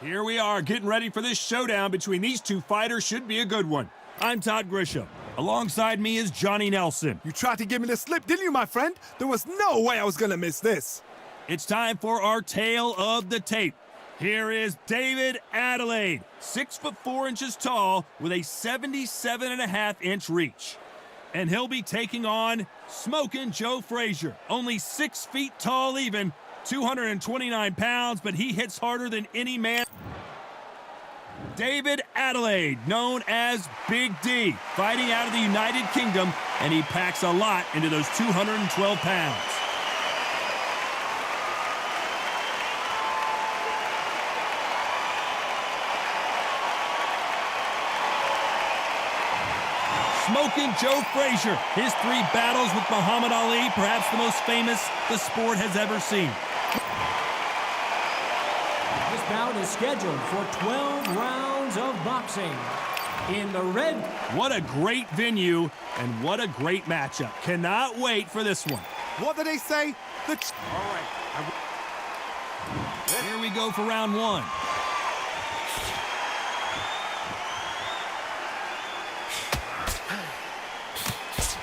Here we are, getting ready for this showdown between these two fighters. Should be a good one. I'm Todd Grisham. Alongside me is Johnny Nelson. You tried to give me the slip, didn't you, my friend? There was no way I was gonna miss this. It's time for our tale of the tape. Here is David Adeleye, 6'4" tall with a 77.5-inch reach. And he'll be taking on Smokin Joe Frazier, only 6 feet tall even, 229 pounds, but he hits harder than any man. David Adeleye, known as Big D, fighting out of the United Kingdom, and he packs a lot into those 212 pounds. Smokin Joe Frazier, his 3 battles with Muhammad Ali, perhaps the most famous the sport has ever seen. This bout is scheduled for 12 rounds of boxing. In the red. What a great venue and what a great matchup. Cannot wait for this one. What did they say? All right. Here we go for round 1.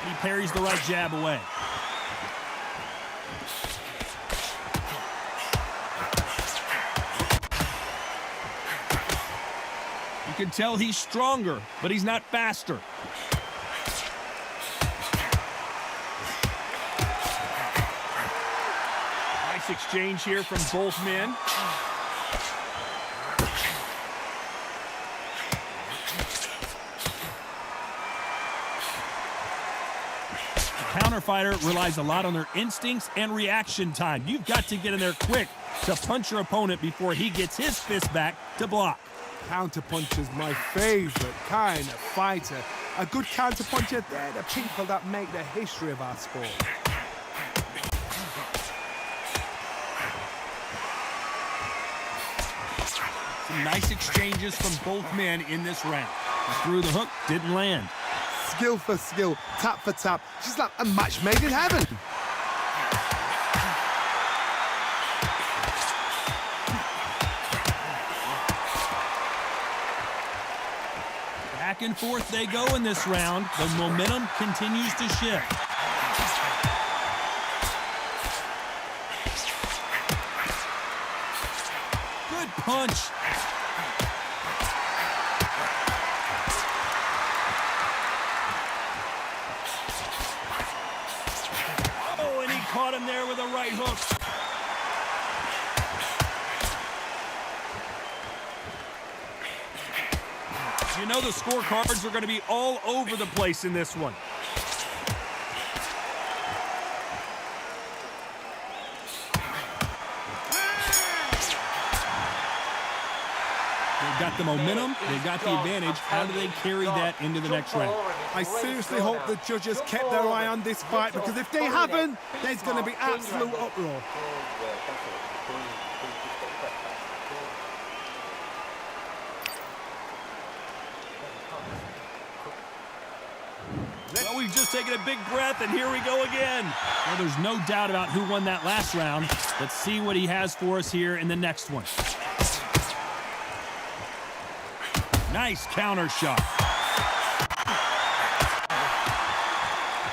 He parries the right jab away. You can tell he's stronger, but he's not faster. Nice exchange here from both men. Counter fighter relies a lot on their instincts and reaction time. You've got to get in there quick to punch your opponent before he gets his fist back to block. Counter punch is my favorite kind of fighter. A good counter puncher, they're the people that make the history of our sport. Some nice exchanges from both men in this round. He threw the hook, didn't land. Skill for skill, tap for tap, just like a match made in heaven. Back and forth they go in this round. The momentum continues to shift. Good punch. Oh, and he caught him there with a right hook. You know the scorecards are going to be all over the place in this one. They've got the momentum, they've got the advantage. How do they carry that into the next round? I seriously hope the judges kept their eye on this fight, because if they haven't, there's going to be absolute uproar. Well, we've just taken a big breath, and here we go again. Well, there's no doubt about who won that last round. Let's see what he has for us here in the next one. Nice counter shot.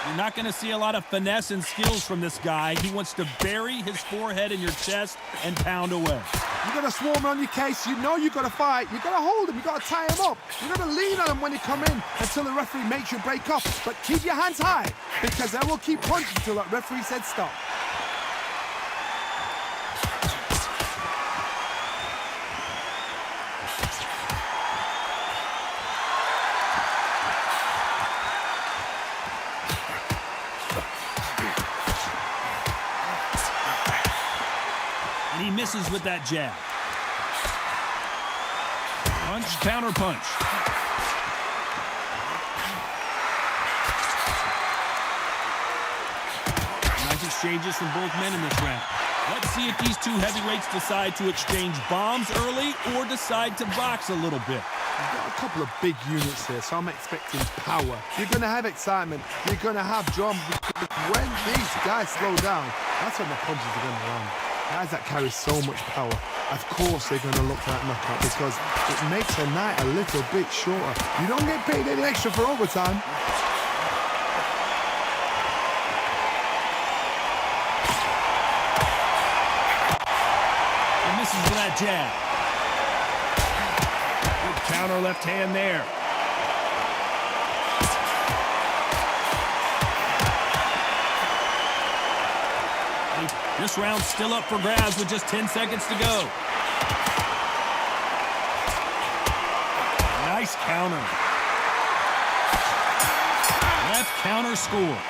You're not going to see a lot of finesse and skills from this guy. He wants to bury his forehead in your chest and pound away. You got to swarm on your case. You know you got to fight. You got to hold him. You got to tie him up. You got to lean on him when you come in until the referee makes you break off. But keep your hands high, because they will keep punching until that referee said stop. And he misses with that jab. Punch, counter punch. Nice exchanges from both men in this round. Let's see if these two heavyweights decide to exchange bombs early or decide to box a little bit. You've got a couple of big units here, so I'm expecting power. You're going to have excitement. You're going to have drama. When these guys slow down, that's when the punches are going to land. Guys that carry so much power, of course they're going to look for that knockout because it makes the night a little bit shorter. You don't get paid any extra for overtime. And misses with that jab. Good counter left hand there. This round's still up for grabs with just 10 seconds to go. Nice counter. Left counter scores.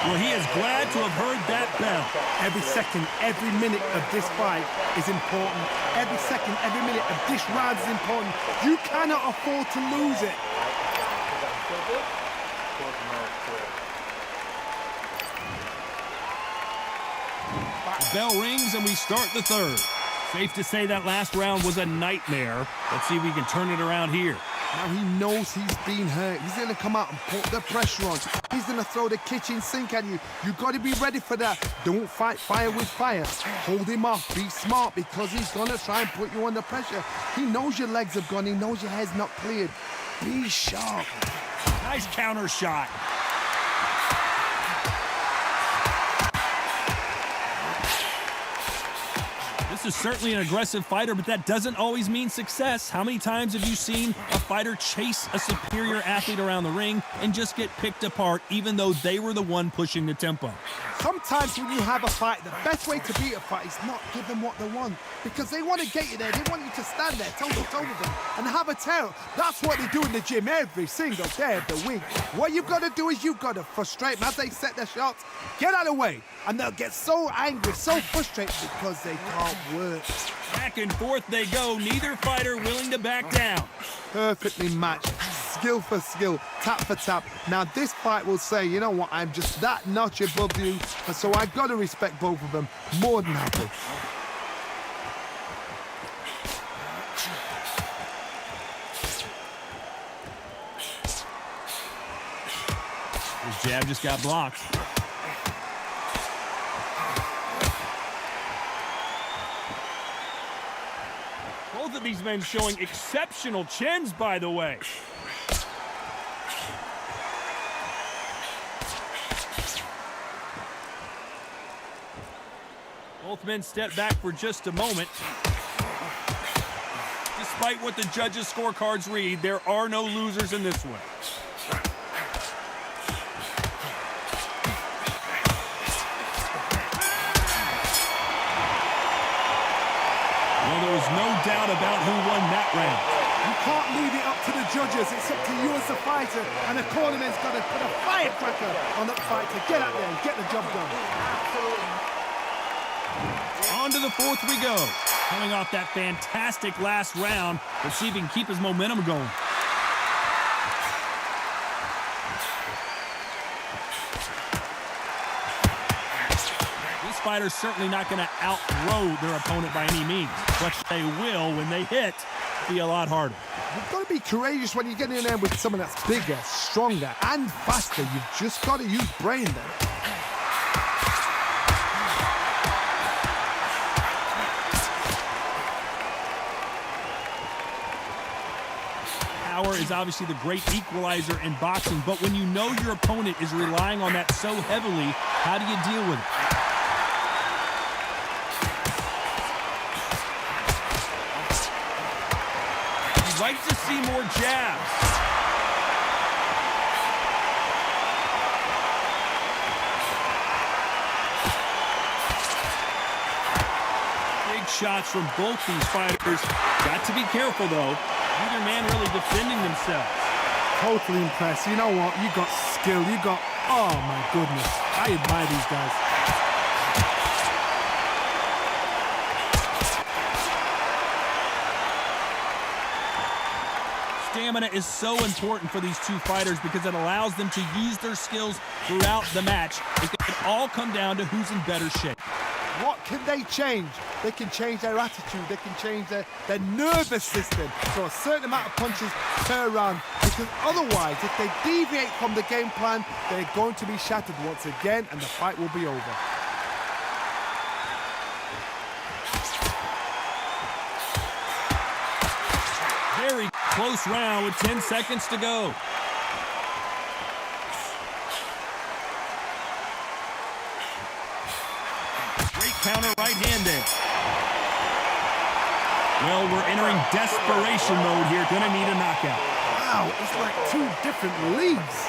Well, he is glad to have heard that bell. Every second, every minute of this fight is important. Every second, every minute of this round is important. You cannot afford to lose it. The bell rings and we start the third. Safe to say that last round was a nightmare. Let's see if we can turn it around here. Now he knows he's been hurt. He's going to come out and put the pressure on. He's going to throw the kitchen sink at you. You got to be ready for that. Don't fight fire with fire. Hold him off. Be smart because he's going to try and put you under pressure. He knows your legs have gone. He knows your head's not cleared. Be sharp. Nice counter shot. This is certainly an aggressive fighter, but that doesn't always mean success. How many times have you seen a fighter chase a superior athlete around the ring and just get picked apart even though they were the one pushing the tempo? Sometimes when you have a fight, the best way to beat a fight is not give them what they want because they want to get you there. They want you to stand there toe-to-toe with them and have a tail. That's what they do in the gym every single day of the week. What you've got to do is you've got to frustrate them as they set their shots. Get out of the way. And they'll get so angry, so frustrated because they can't work. Back and forth they go, neither fighter willing to back down. Perfectly matched, skill for skill, tap for tap. Now this fight will say, you know what, I'm just that notch above you, and so I've got to respect both of them more than happy. His jab just got blocked. Both of these men showing exceptional chins, by the way. Both men step back for just a moment. Despite what the judges' scorecards read, there are no losers in this one. There was no doubt about who won that round. You can't leave it up to the judges. It's up to you as the fighter. And the cornerman's got to put a firecracker on that fight to get out there and get the job done. On to the fourth we go. Coming off that fantastic last round. Let's see if he can keep his momentum going. Fighters certainly not going to outthrow their opponent by any means, but they will, when they hit, be a lot harder. You've got to be courageous when you get in there with someone that's bigger, stronger, and faster. You've just got to use brain there. Power is obviously the great equalizer in boxing, but when you know your opponent is relying on that so heavily, how do you deal with it? Like to see more jabs. Big shots from both these fighters. Got to be careful, though. Neither man really defending themselves. Totally impressed. You know what? You got skill. You got... Oh, my goodness. I admire these guys. Stamina is so important for these two fighters because it allows them to use their skills throughout the match. It can all come down to who's in better shape. What can they change? They can change their attitude. They can change their nervous system. So a certain amount of punches per round. Because otherwise, if they deviate from the game plan, they're going to be shattered once again and the fight will be over. close round with 10 seconds to go. Great counter right-handed. Well, we're entering desperation mode here. Gonna need a knockout. Wow, it's like two different leagues.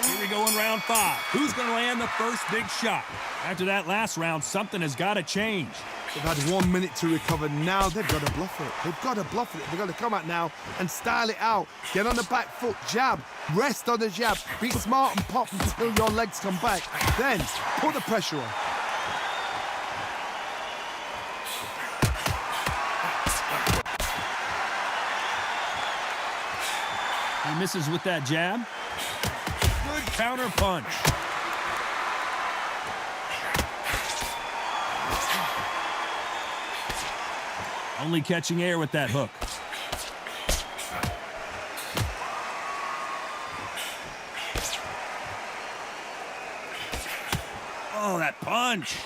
Here we go in round 5. Who's going to land the first big shot? After that last round, something has got to change. They've had 1 minute to recover. Now they've got to bluff it. They've got to bluff it. They've got to come out now and style it out. Get on the back foot, jab, rest on the jab. Be smart and pop until your legs come back. Then put the pressure on. He misses with that jab. Good counter punch. Only catching air with that hook. Oh, that punch.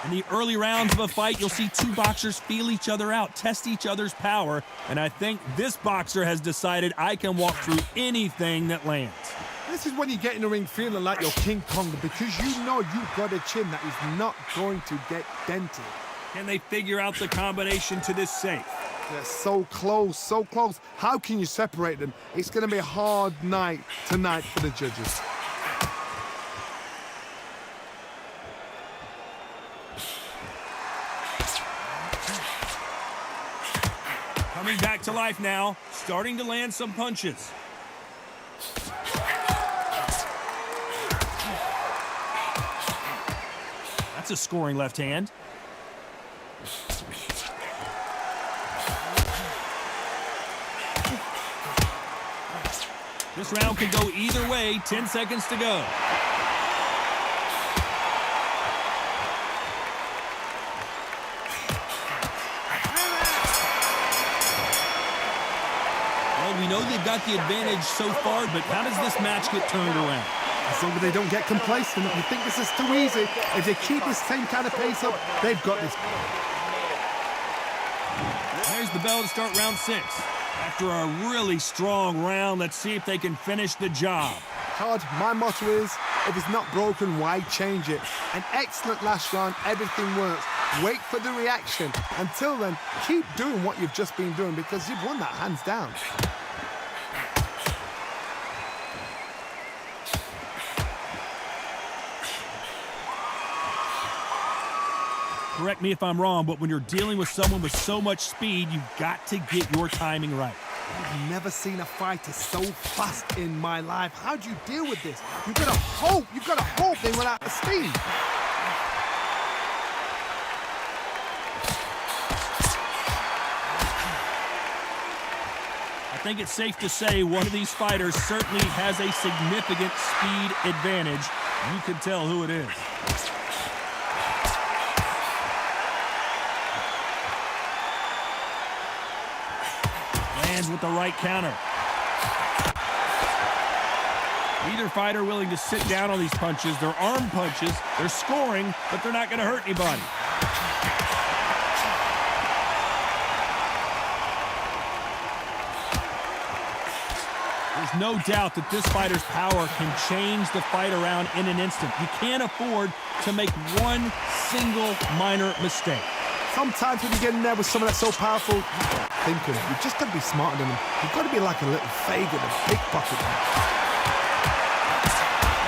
In the early rounds of a fight, you'll see two boxers feel each other out, test each other's power, and I think this boxer has decided I can walk through anything that lands. This is when you get in the ring feeling like you're King Kong because you know you've got a chin that is not going to get dented. Can they figure out the combination to this safe? They're so close, so close. How can you separate them? It's going to be a hard night tonight for the judges. Coming back to life now, starting to land some punches. That's a scoring left hand. This round can go either way, 10 seconds to go. Well, we know they've got the advantage so far, but how does this match get turned around? As long as they don't get complacent, you think this is too easy. If they keep this same kind of pace up, they've got this. There's the bell to start round 6. After a really strong round, let's see if they can finish the job. Todd, my motto is, if it's not broken, why change it? An excellent last round, everything works. Wait for the reaction. Until then, keep doing what you've just been doing because you've won that hands down. Correct me if I'm wrong, but when you're dealing with someone with so much speed, you've got to get your timing right. I've never seen a fighter so fast in my life. How do you deal with this? You've got to hope they run out of steam. I think it's safe to say one of these fighters certainly has a significant speed advantage. You can tell who it is. Lands with the right counter. Either fighter willing to sit down on these punches. They're arm punches. They're scoring, but they're not going to hurt anybody. There's no doubt that this fighter's power can change the fight around in an instant. You can't afford to make one single minor mistake. Sometimes when you get in there with someone that's so powerful, thinking, you've just got to be smarter than them. You've got to be like a little Fagan and pickpocket them.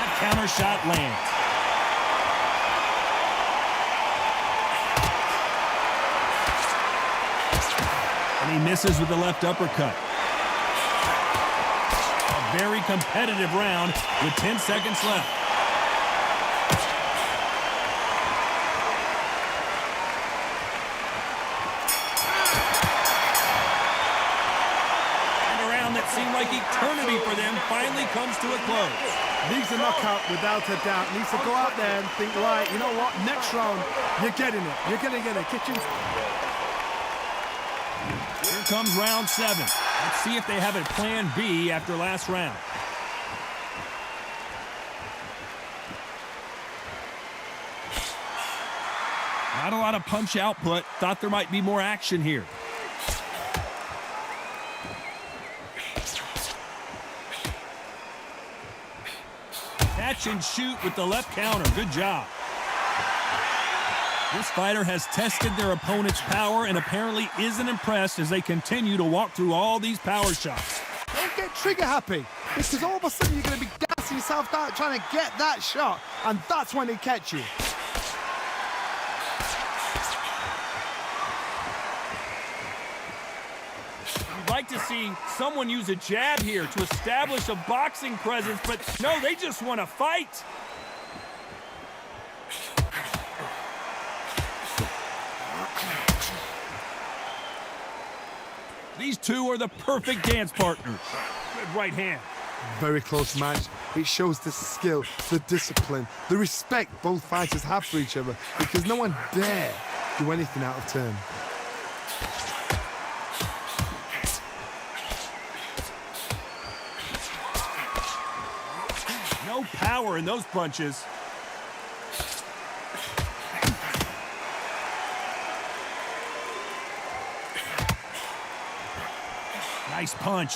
That counter shot lands. And he misses with the left uppercut. A very competitive round with 10 seconds left. Seemed like eternity for them finally comes to a close. Needs a knockout without a doubt. Needs to go out there and think, right, you know what, next round, you're getting it. You're going to get it. Kitchens. Here comes round 7. Let's see if they have a plan B after last round. Not a lot of punch output. Thought there might be more action here. Catch and shoot with the left counter. Good job. This fighter has tested their opponent's power and apparently isn't impressed as they continue to walk through all these power shots. Don't get trigger happy, because all of a sudden you're going to be gassing yourself out trying to get that shot, and that's when they catch you. You'd like to see someone use a jab here to establish a boxing presence, but no, they just want to fight. These two are the perfect dance partners. Good right hand. Very close match. It shows the skill, the discipline, the respect both fighters have for each other, because no one dare do anything out of turn. No power in those punches. Nice punch.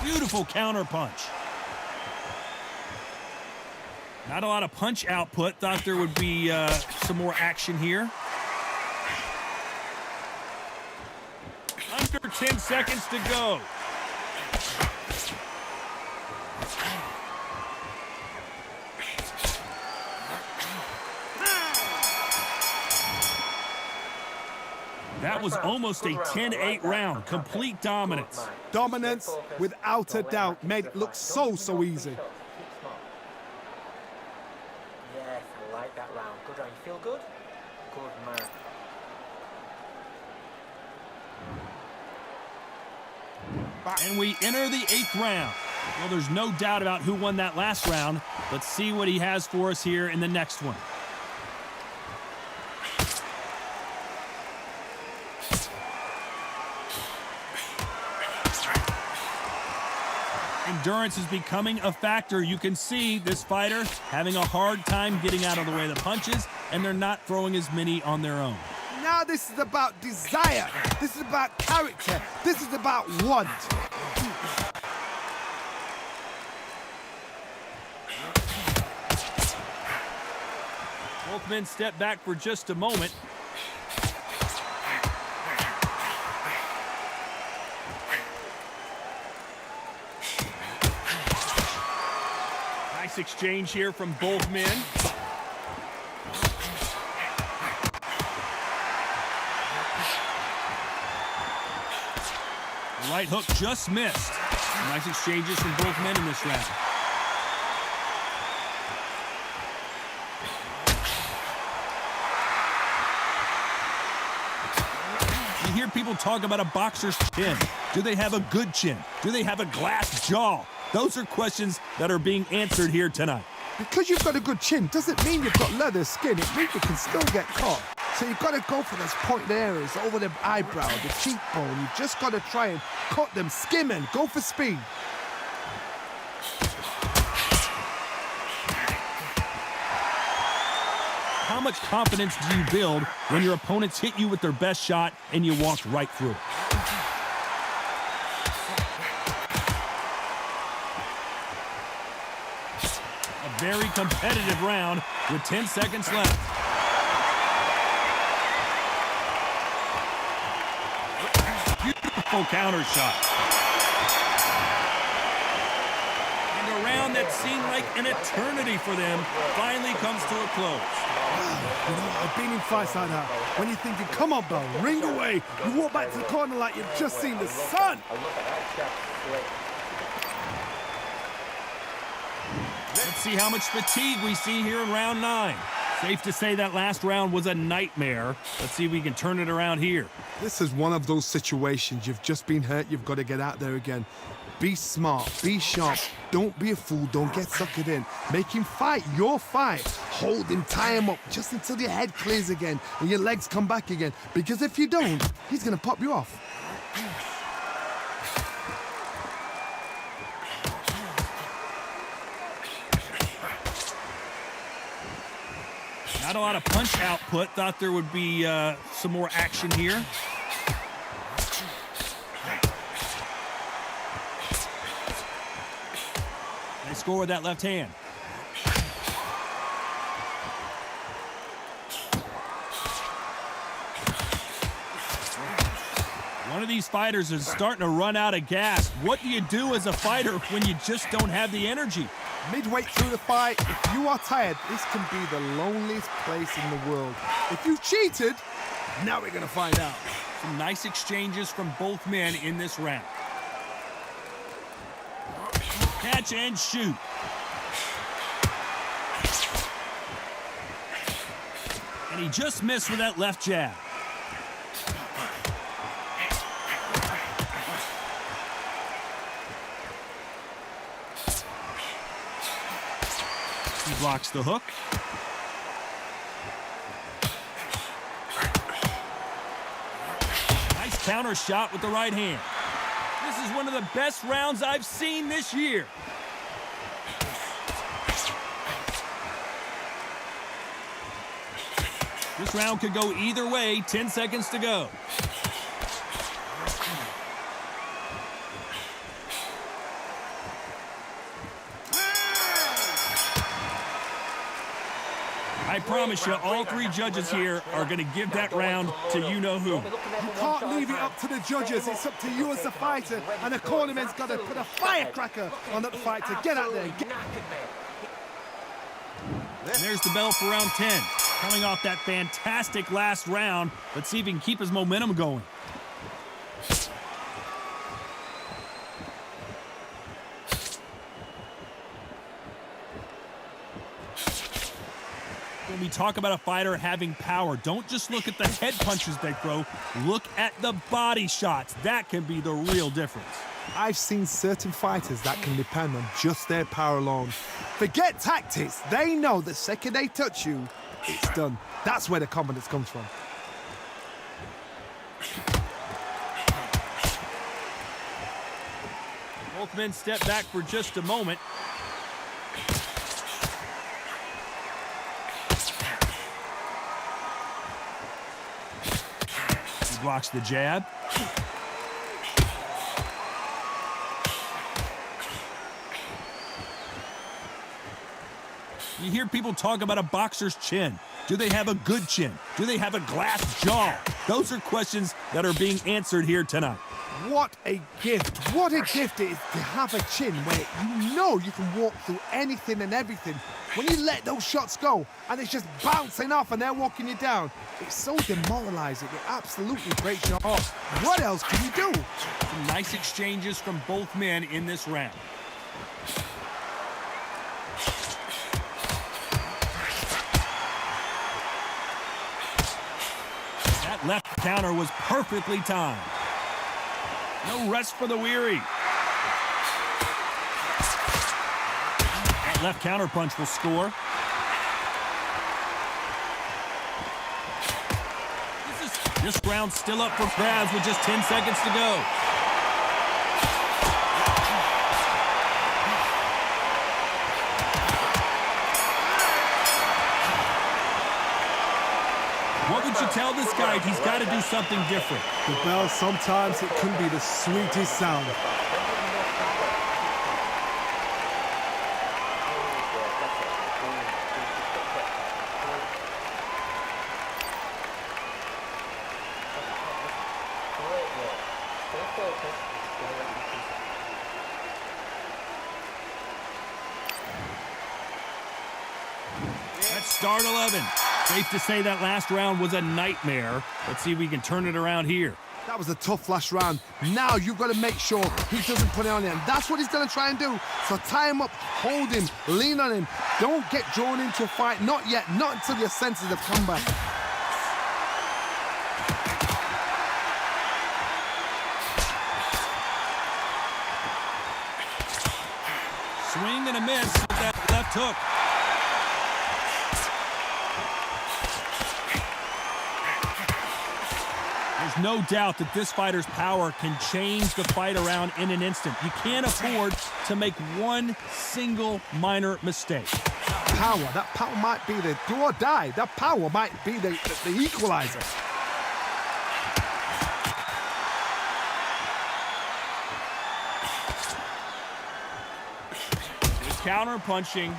Beautiful counter punch. Not a lot of punch output. Thought there would be some more action here. Under 10 seconds to go. That was almost a 10-8 round. Complete dominance. Dominance, without a doubt, made it look so easy. Yes, I like that round. Good round. You feel good? Good man. And we enter the 8th round. Well, there's no doubt about who won that last round. Let's see what he has for us here in the next one. Endurance is becoming a factor. You can see this fighter having a hard time getting out of the way of the punches, and they're not throwing as many on their own. Now this is about desire. This is about character. This is about want. Both men step back for just a moment. Nice exchange here from both men. The right hook just missed. Nice exchanges from both men in this round. You hear people talk about a boxer's chin. Do they have a good chin? Do they have a glass jaw? Those are questions that are being answered here tonight. Because you've got a good chin doesn't mean you've got leather skin. It means you can still get caught. So you've got to go for those pointed areas over the eyebrow, the cheekbone. You've just got to try and cut them, skim and go for speed. How much confidence do you build when your opponents hit you with their best shot and you walk right through it? A very competitive round with 10 seconds left. Beautiful counter shot. And a round that seemed like an eternity for them finally comes to a close. You know, I've been in fights like that. When you're thinking, come on, bro, ring away. You walk back to the corner like you've just seen the sun. Let's see how much fatigue we see here in round 9. Safe to say that last round was a nightmare. Let's see if we can turn it around here. This is one of those situations. You've just been hurt. You've got to get out there again. Be smart. Be sharp. Don't be a fool. Don't get suckered in. Make him fight your fight. Hold him. Tie him up just until your head clears again and your legs come back again. Because if you don't, he's going to pop you off. Not a lot of punch output. Thought there would be some more action here. They score with that left hand. One of these fighters is starting to run out of gas. What do you do as a fighter when you just don't have the energy? Midway through the fight, if you are tired, this can be the loneliest place in the world. If you cheated, now we're going to find out. Some nice exchanges from both men in this round. Catch and shoot. And he just missed with that left jab. He blocks the hook. Nice counter shot with the right hand. This is one of the best rounds I've seen this year. This round could go either way. 10 seconds to go. I promise you, all three judges here are going to give that round to you-know-who. You can't leave it up to the judges. It's up to you as the fighter, and the cornerman's got to put a firecracker on that fighter. Get out there. And there's the bell for round 10. Coming off that fantastic last round, let's see if he can keep his momentum going. When we talk about a fighter having power, don't just look at the head punches they throw. Look at the body shots. That can be the real difference. I've seen certain fighters that can depend on just their power alone. Forget tactics. They know the second they touch you, it's done. That's where the confidence comes from. Both men step back for just a moment. He blocks the jab. You hear people talk about a boxer's chin. Do they have a good chin? Do they have a glass jaw? Those are questions that are being answered here tonight. What a gift. What a gift it is to have a chin where you know you can walk through anything and everything. When you let those shots go and it's just bouncing off and they're walking you down, it's so demoralizing. It absolutely breaks your heart. What else can you do? Some nice exchanges from both men in this round. That left counter was perfectly timed. No rest for the weary. That left counter punch will score. This round's still up for grabs with just 10 seconds to go. What would you tell this guy? He's got to do something different. The bell, sometimes it can be the sweetest sound. That's start 11. Safe to say that last round was a nightmare. Let's see if we can turn it around here. That was a tough last round. Now you've got to make sure he doesn't put it on you. And that's what he's going to try and do. So tie him up, hold him, lean on him. Don't get drawn into a fight. Not yet. Not until your senses have come back. Swing and a miss with that left hook. There's no doubt that this fighter's power can change the fight around in an instant. You can't afford to make one single minor mistake. That power might be the do or die. That power might be the equalizer. Counter punching.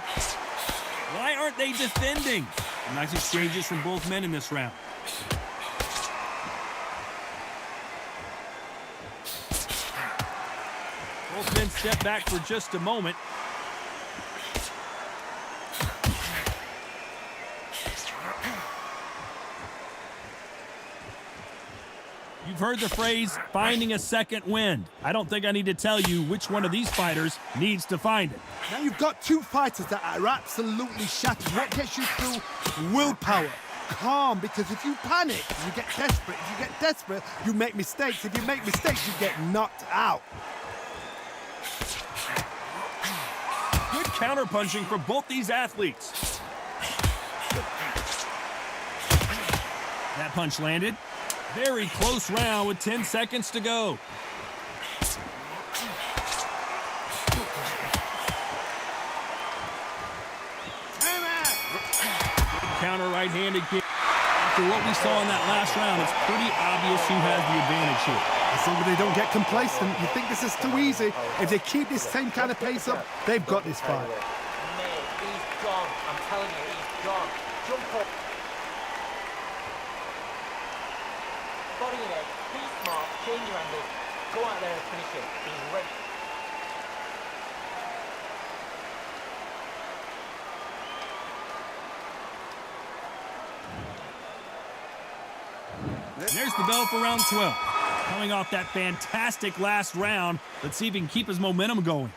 Why aren't they defending? Nice exchanges from both men in this round. Both men step back for just a moment. You've heard the phrase, finding a second wind. I don't think I need to tell you which one of these fighters needs to find it. Now you've got two fighters that are absolutely shattered. What gets you through? Willpower. Calm, because if you panic, you get desperate. If you get desperate, you make mistakes. If you make mistakes, you get knocked out. Good counter-punching for both these athletes. That punch landed. Very close round with 10 seconds to go. Counter right-handed kick. After what we saw in that last round, it's pretty obvious who has the advantage here. So they don't get complacent. You think this is too easy. If they keep this same kind of pace up, they've got this fight. Mate, he's gone. I'm telling you, he's gone. Jump up. Body in it. Be smart. Change your angle. Go out there and finish it. He's ready. There's the bell for round 12. Coming off that fantastic last round, let's see if he can keep his momentum going.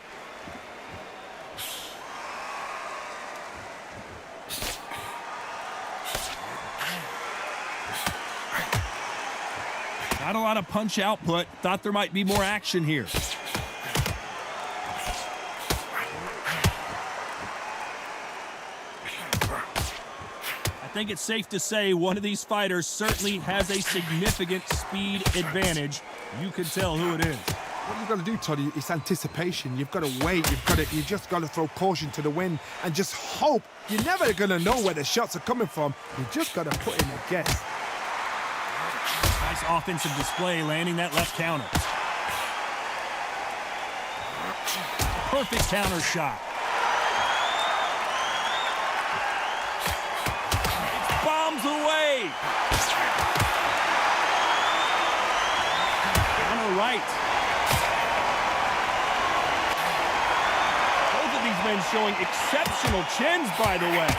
Not a lot of punch output. Thought there might be more action here. I think it's safe to say one of these fighters certainly has a significant speed advantage. You can tell who it is. What you've got to do, Toddy, is anticipation. You've got to wait. You just got to throw caution to the wind and just hope. You're never going to know where the shots are coming from. You just got to put in a guess. Nice offensive display, landing that left counter. Perfect counter shot. It bombs away. Counter right. Both of these men showing exceptional chins, by the way.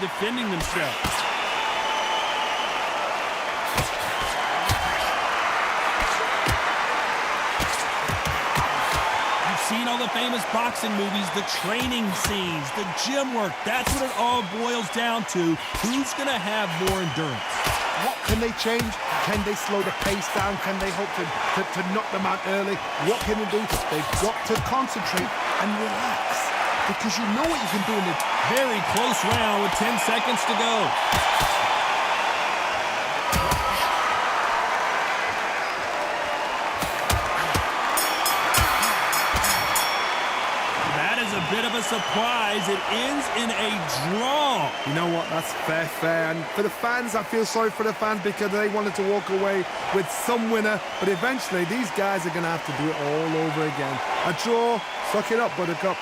Defending themselves. You've seen all the famous boxing movies, the training scenes, the gym work. That's what it all boils down to. Who's going to have more endurance? What can they change? Can they slow the pace down? Can they hope to knock them out early? What can they do? They've got to concentrate and relax. Because you know what you can do in it. Very close round with 10 seconds to go. That is a bit of a surprise. It ends in a draw. You know what? That's fair. And for the fans, I feel sorry for the fans because they wanted to walk away with some winner. But eventually, these guys are going to have to do it all over again. A draw. Suck it up, Buttercup.